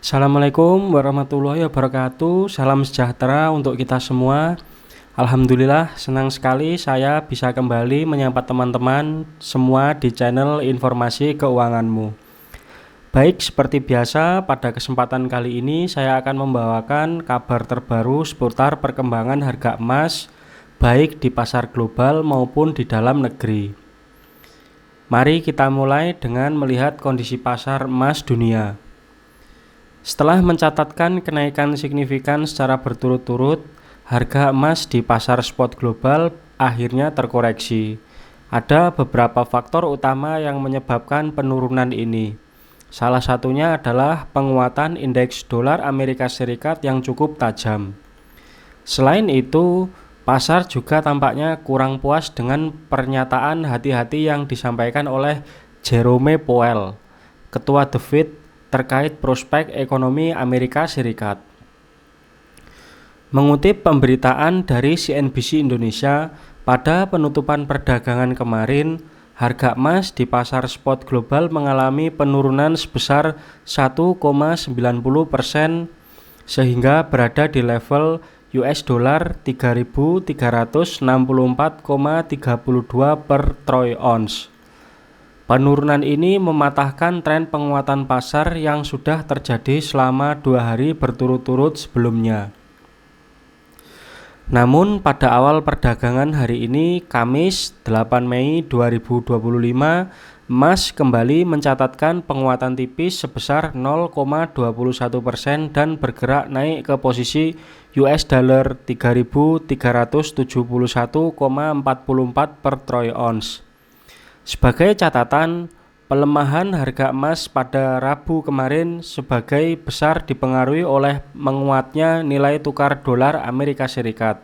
Assalamualaikum warahmatullahi wabarakatuh. Salam sejahtera untuk kita semua. Alhamdulillah, senang sekali saya bisa kembali menyapa teman-teman semua di channel Informasi Keuanganmu. Baik, seperti biasa, pada kesempatan kali ini saya akan membawakan kabar terbaru seputar perkembangan harga emas, baik di pasar global maupun di dalam negeri. Mari kita mulai dengan melihat kondisi pasar emas dunia. Setelah mencatatkan kenaikan signifikan secara berturut-turut, harga emas di pasar spot global akhirnya terkoreksi. Ada beberapa faktor utama yang menyebabkan penurunan ini. Salah satunya adalah penguatan indeks dolar Amerika Serikat yang cukup tajam. Selain itu, pasar juga tampaknya kurang puas dengan pernyataan hati-hati yang disampaikan oleh Jerome Powell, Ketua The Fed, terkait prospek ekonomi Amerika Serikat. Mengutip pemberitaan dari CNBC Indonesia, pada penutupan perdagangan kemarin, harga emas di pasar spot global mengalami penurunan sebesar 1,90% sehingga berada di level US dollar 3.364,32 per troy ounce. Penurunan ini mematahkan tren penguatan pasar yang sudah terjadi selama 2 hari berturut-turut sebelumnya. Namun pada awal perdagangan hari ini, Kamis 8 Mei 2025, emas kembali mencatatkan penguatan tipis sebesar 0,21% dan bergerak naik ke posisi US dollar 3.371,44 per troy ounce. Sebagai catatan, pelemahan harga emas pada Rabu kemarin sebagai besar dipengaruhi oleh menguatnya nilai tukar dolar Amerika Serikat,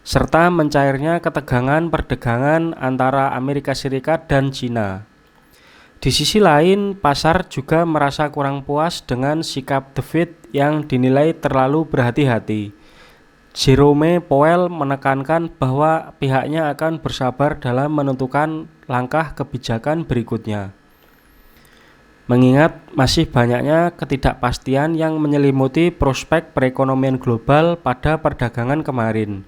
serta mencairnya ketegangan perdagangan antara Amerika Serikat dan Cina. Di sisi lain, pasar juga merasa kurang puas dengan sikap The Fed yang dinilai terlalu berhati-hati. Jerome Powell menekankan bahwa pihaknya akan bersabar dalam menentukan langkah kebijakan berikutnya. Mengingat masih banyaknya ketidakpastian yang menyelimuti prospek perekonomian global pada perdagangan kemarin.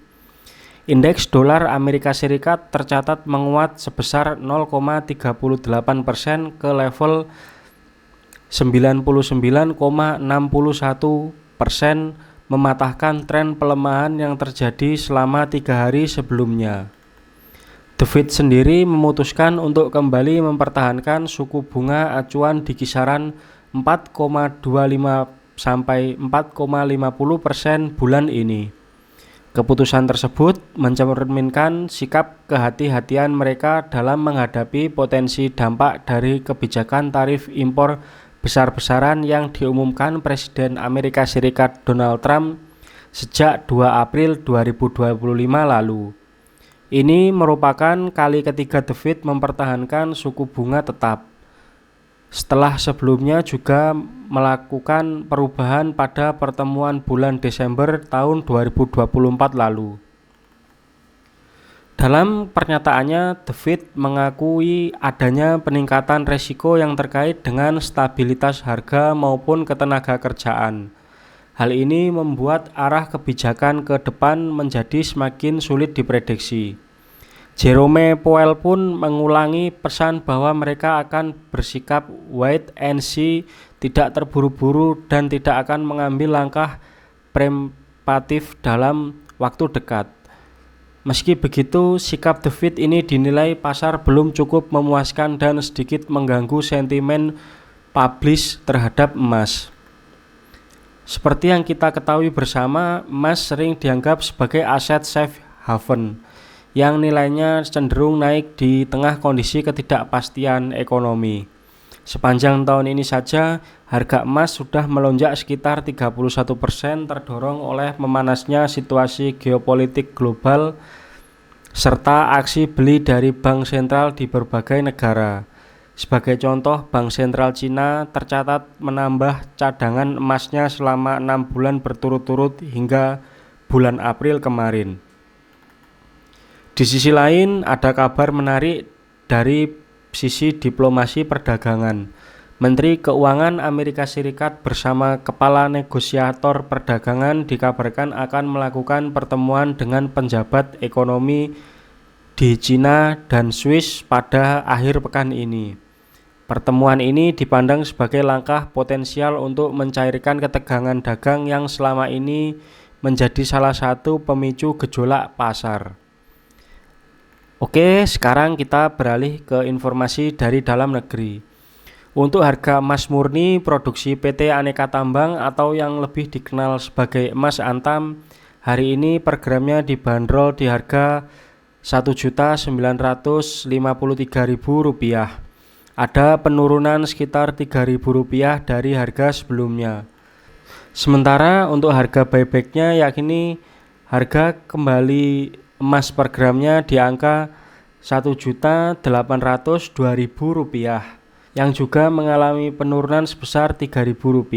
Indeks dolar Amerika Serikat tercatat menguat sebesar 0,38% ke level 99,61%, mematahkan tren pelemahan yang terjadi selama 3 hari sebelumnya. The Fed sendiri memutuskan untuk kembali mempertahankan suku bunga acuan di kisaran 4,25 sampai 4,50% bulan ini. Keputusan tersebut mencerminkan sikap kehati-hatian mereka dalam menghadapi potensi dampak dari kebijakan tarif impor besar-besaran yang diumumkan Presiden Amerika Serikat Donald Trump sejak 2 April 2025 lalu. Ini merupakan kali ketiga The Fed mempertahankan suku bunga tetap, setelah sebelumnya juga melakukan perubahan pada pertemuan bulan Desember tahun 2024 lalu. Dalam pernyataannya, The Fed mengakui adanya peningkatan resiko yang terkait dengan stabilitas harga maupun ketenagakerjaan. Hal ini membuat arah kebijakan ke depan menjadi semakin sulit diprediksi. Jerome Powell pun mengulangi pesan bahwa mereka akan bersikap wait and see, tidak terburu-buru dan tidak akan mengambil langkah preemptif dalam waktu dekat. Meski begitu, sikap The Fed ini dinilai pasar belum cukup memuaskan dan sedikit mengganggu sentimen publish terhadap emas. Seperti yang kita ketahui bersama, emas sering dianggap sebagai aset safe haven yang nilainya cenderung naik di tengah kondisi ketidakpastian ekonomi. Sepanjang tahun ini saja, harga emas sudah melonjak sekitar 31% terdorong oleh memanasnya situasi geopolitik global serta aksi beli dari bank sentral di berbagai negara. Sebagai contoh, Bank Sentral Cina tercatat menambah cadangan emasnya selama 6 bulan berturut-turut hingga bulan April kemarin. Di sisi lain, ada kabar menarik dari sisi diplomasi perdagangan. Menteri Keuangan Amerika Serikat bersama Kepala Negosiator Perdagangan dikabarkan akan melakukan pertemuan dengan penjabat ekonomi di Cina dan Swiss pada akhir pekan ini. Pertemuan ini dipandang sebagai langkah potensial untuk mencairkan ketegangan dagang yang selama ini menjadi salah satu pemicu gejolak pasar. Oke, sekarang kita beralih ke informasi dari dalam negeri. Untuk harga emas murni produksi PT Aneka Tambang atau yang lebih dikenal sebagai emas antam, hari ini per gramnya dibanderol di harga Rp1.953.000. Ada penurunan sekitar Rp3.000 dari harga sebelumnya. Sementara untuk harga buybacknya yakni harga kembali emas per gramnya di angka Rp1.802.000 yang juga mengalami penurunan sebesar Rp3.000.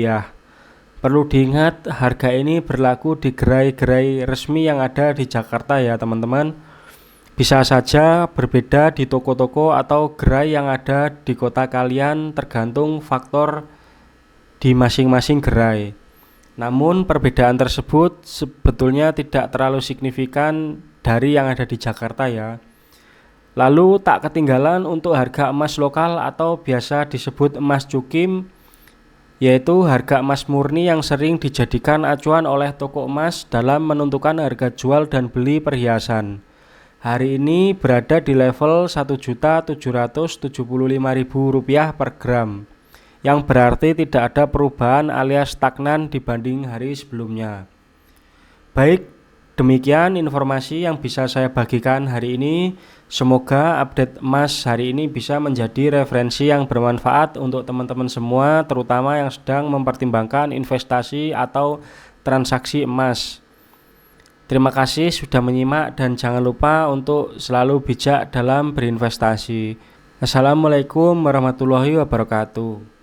Perlu diingat harga ini berlaku di gerai-gerai resmi yang ada di Jakarta ya teman-teman. Bisa saja berbeda di toko-toko atau gerai yang ada di kota kalian tergantung faktor di masing-masing gerai. Namun perbedaan tersebut sebetulnya tidak terlalu signifikan dari yang ada di Jakarta ya. Lalu tak ketinggalan untuk harga emas lokal atau biasa disebut emas cukim, yaitu harga emas murni yang sering dijadikan acuan oleh toko emas dalam menentukan harga jual dan beli perhiasan. Hari ini berada di level Rp1.775.000 per gram, yang berarti tidak ada perubahan alias stagnan dibanding hari sebelumnya. Baik, demikian informasi yang bisa saya bagikan hari ini. Semoga update emas hari ini bisa menjadi referensi yang bermanfaat untuk teman-teman semua, terutama yang sedang mempertimbangkan investasi atau transaksi emas. Terima kasih sudah menyimak dan jangan lupa untuk selalu bijak dalam berinvestasi. Assalamualaikum warahmatullahi wabarakatuh.